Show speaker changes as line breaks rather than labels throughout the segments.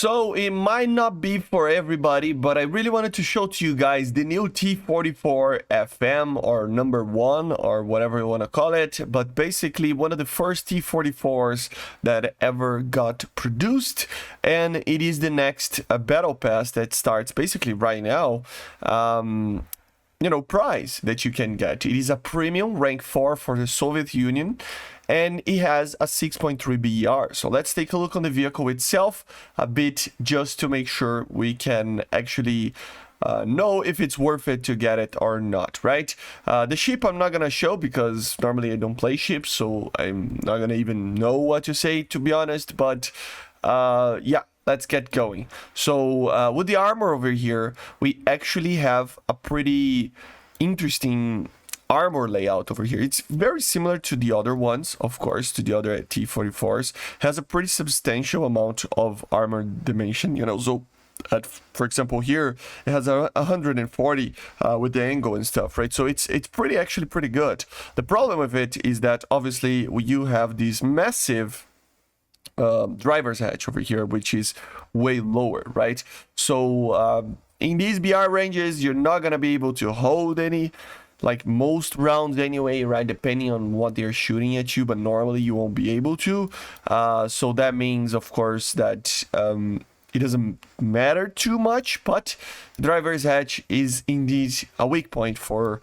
So it might not be for everybody, but I really wanted to show to you guys the new T-44 FM or number 1 or whatever you want to call it. But basically one of the first T-44s that ever got produced, and it is the next battle pass that starts basically right now. Prize that you can get. It is a premium rank 4 for the Soviet Union, and it has a 6.3 BER. So let's take a look on the vehicle itself a bit, just to make sure we can actually know if it's worth it to get it or not, right? The ship I'm not gonna show because normally I don't play ships, so I'm not gonna even know what to say, to be honest, but yeah. Let's get going. So with the armor over here, we actually have a pretty interesting armor layout over here. It's very similar to the other ones, of course, to the other T-44s. Has a pretty substantial amount of armor dimension, so for example here it has a 140 with the angle and stuff, right? So it's actually pretty good. The problem with it is that obviously you have this massive driver's hatch over here, which is way lower, right? So in these BR ranges, you're not gonna be able to hold any, like most rounds anyway, right? Depending on what they're shooting at you, but normally you won't be able to. So that means, of course, that it doesn't matter too much, but driver's hatch is indeed a weak point for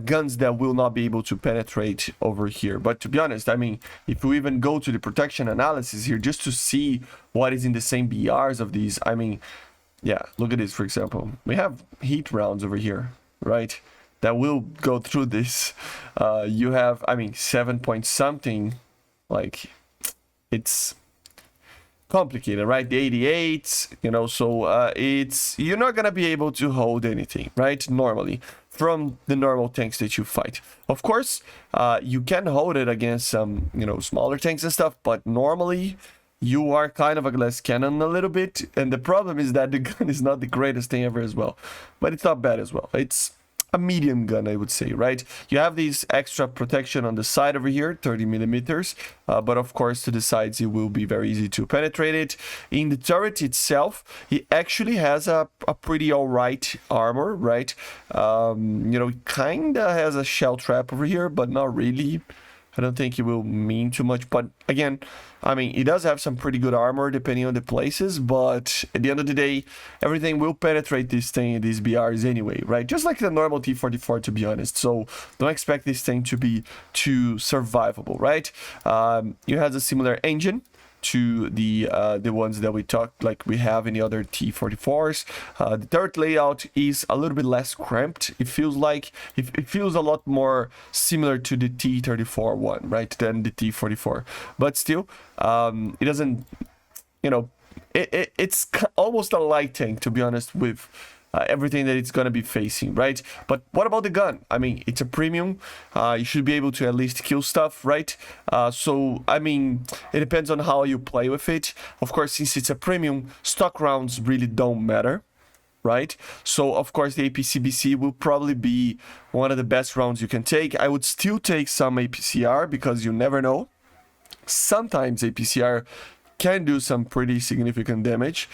guns that will not be able to penetrate over here. But to be honest, I mean, if we even go to the protection analysis here just to see what is in the same BRs of these, I mean, yeah, look at this, for example. We have heat rounds over here, right? That will go through this. You have, I mean, 7 point something, like, it's complicated, right? The 88s, so you're not gonna be able to hold anything, right? Normally, from the normal tanks that you fight. Of course, you can hold it against some, smaller tanks and stuff, but normally you are kind of a glass cannon a little bit, and the problem is that the gun is not the greatest thing ever as well, but it's not bad as well. It's a medium gun, I would say, right? You have these extra protection on the side over here, 30 millimeters, but of course to the sides it will be very easy to penetrate it. In the turret itself, it actually has a pretty alright armor, right? It kinda has a shell trap over here, but not really. I don't think it will mean too much, but again, I mean, it does have some pretty good armor depending on the places, but at the end of the day, everything will penetrate this thing, these BRs anyway, right? Just like the normal T-44, to be honest. So don't expect this thing to be too survivable, right? You have a similar engine to the ones that we have in the other T-44s. The turret layout is a little bit less cramped. It feels like it feels a lot more similar to the T-34 one, right, than the T-44. But still, it doesn't, it's almost a light tank, to be honest, with everything that it's gonna be facing, right? But what about the gun? I mean, it's a premium. You should be able to at least kill stuff, right? So I mean, it depends on how you play with it. Of course, since it's a premium, stock rounds really don't matter, right? So of course the APCBC will probably be one of the best rounds you can take. I would still take some APCR because you never know. Sometimes APCR can do some pretty significant damage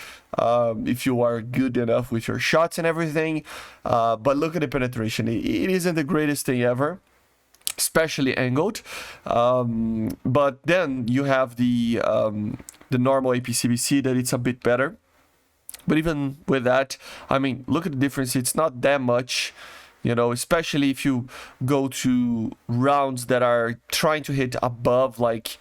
if you are good enough with your shots and everything, but look at the penetration. It isn't the greatest thing ever, especially angled, but then you have the normal APCBC that it's a bit better. But even with that, I mean, look at the difference. It's not that much, especially if you go to rounds that are trying to hit above like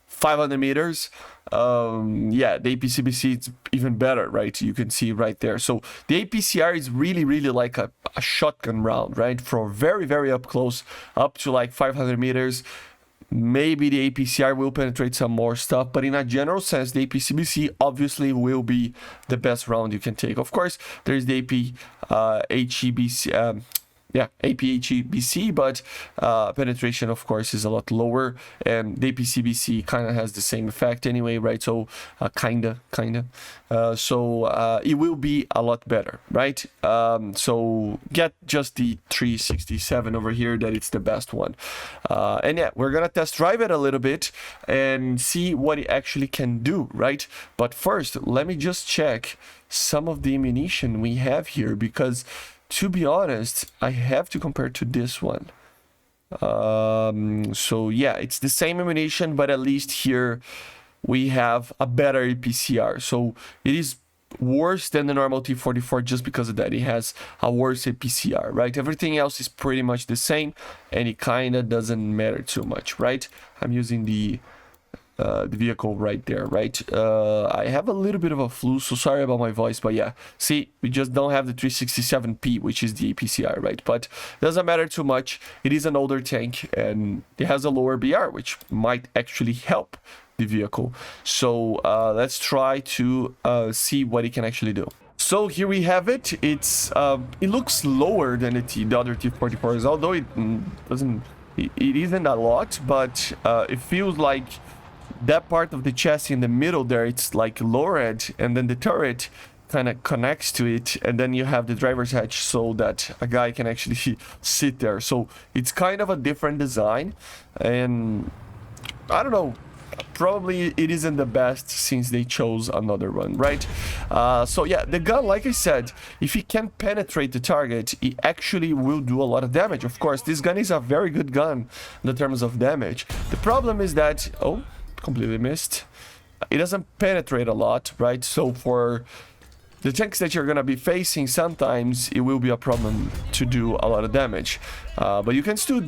500 meters. Yeah, the APCBC is even better, right? You can see right there. So the APCR is really like a shotgun round, right? From very, very up close, up to like 500 meters. Maybe the APCR will penetrate some more stuff, but in a general sense, the APCBC obviously will be the best round you can take. Of course, there's the HEBC, yeah, APHBC, but penetration, of course, is a lot lower, and the APCBC kind of has the same effect anyway, right? So kinda. So it will be a lot better, right? So get just the 367 over here, that it's the best one. And yeah, we're gonna test drive it a little bit and see what it actually can do, right? But first, let me just check some of the ammunition we have here, because to be honest, I have to compare to this one. So yeah, it's the same ammunition, but at least here we have a better APCR. So it is worse than the normal T-44 just because of that. It has a worse APCR, right? Everything else is pretty much the same, and it kind of doesn't matter too much, right? I'm using the vehicle right there, right? I have a little bit of a flu, so sorry about my voice, but yeah, see, we just don't have the 367p, which is the APCR, right? But doesn't matter too much. It is an older tank, and it has a lower BR, which might actually help the vehicle. So let's try to see what it can actually do. So here we have it. It's it looks lower than the other T-44s, although it doesn't, it isn't a lot, but it feels like that part of the chassis in the middle there, it's like lowered, and then the turret kind of connects to it, and then you have the driver's hatch so that a guy can actually sit there. So it's kind of a different design, and I don't know, probably it isn't the best since they chose another one, right? So yeah, the gun, like I said, if it can penetrate the target, it actually will do a lot of damage. Of course, this gun is a very good gun in terms of damage. The problem is that, oh, completely missed, it doesn't penetrate a lot, right? So for the tanks that you're gonna be facing, sometimes it will be a problem to do a lot of damage, but you can still,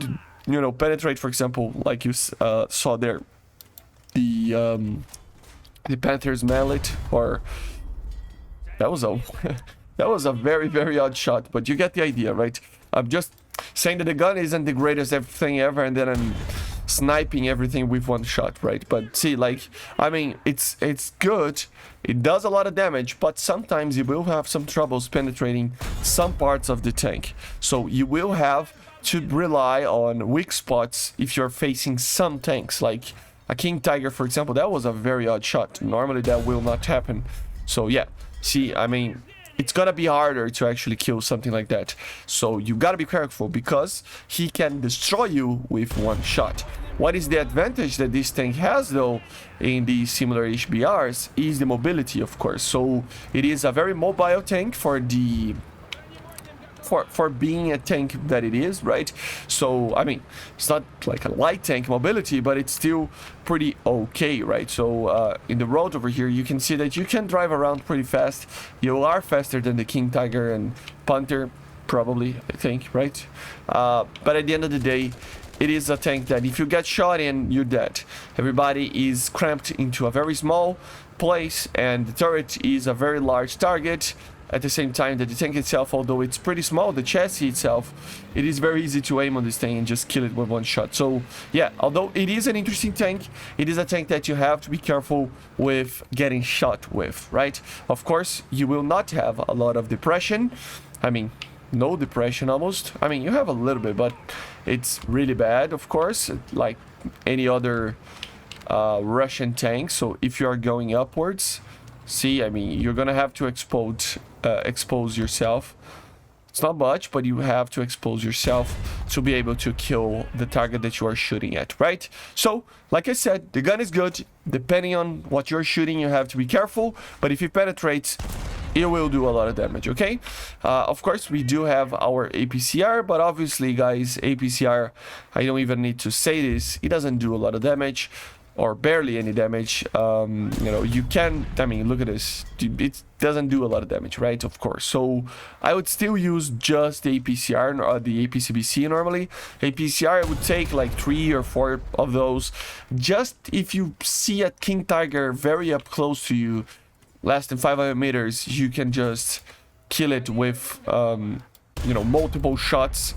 you know, penetrate. For example, like you saw there, the Panther's mallet, or that was a that was a very odd shot, but you get the idea, right? I'm just saying that the gun isn't the greatest thing ever, and then I'm sniping everything with one shot, right? But see, like, I mean, it's good, it does a lot of damage, but sometimes you will have some troubles penetrating some parts of the tank. So you will have to rely on weak spots if you're facing some tanks, like a King Tiger, for example. That was a very odd shot. Normally that will not happen. So yeah, see, I mean, it's gonna be harder to actually kill something like that. So you gotta be careful, because he can destroy you with one shot. What is the advantage that this tank has, though, in the similar HBRs is the mobility, of course. So it is a very mobile tank for the for being a tank that it is, right? So I mean, it's not like a light tank mobility, but it's still pretty okay, right? So in the road over here, you can see that you can drive around pretty fast. You are faster than the King Tiger and Panther, probably, I think, right? But at the end of the day, it is a tank that if you get shot in, you're dead. Everybody is cramped into a very small place, and the turret is a very large target. At the same time that the tank itself, although it's pretty small, the chassis itself, it is very easy to aim on this thing and just kill it with one shot. So yeah, although it is an interesting tank, it is a tank that you have to be careful with getting shot with, right? Of course, you will not have a lot of depression. I mean, no depression almost. I mean, you have a little bit, but it's really bad, of course, like any other Russian tank. So if you are going upwards, see, I mean, you're gonna have to expose yourself. It's not much, but you have to expose yourself to be able to kill the target that you are shooting at, right? So, like I said, the gun is good. Depending on what you're shooting, you have to be careful. But if it penetrates, it will do a lot of damage, okay? Of course, we do have our APCR, but obviously, guys, APCR, I don't even need to say this, it doesn't do a lot of damage, or barely any damage. You know, you can, I mean, look at this, it doesn't do a lot of damage, right? Of course. So I would still use just the APCR or the APCBC normally. APCR, I would take like 3 or 4 of those, just if you see a King Tiger very up close to you, less than 500 meters, you can just kill it with you know, multiple shots,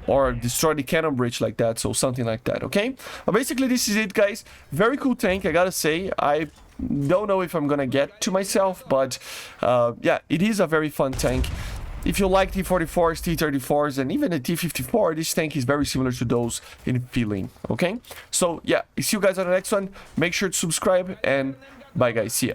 or destroy the cannon bridge like that. So something like that, okay? Basically, this is it, guys. Very cool tank, I gotta say. I don't know if I'm gonna get to myself, but yeah, it is a very fun tank. if you like T-44s, T-34s, and even the T-54, this tank is very similar to those in feeling, okay? So yeah, see you guys on the next one. Make sure to subscribe, and bye guys, see ya.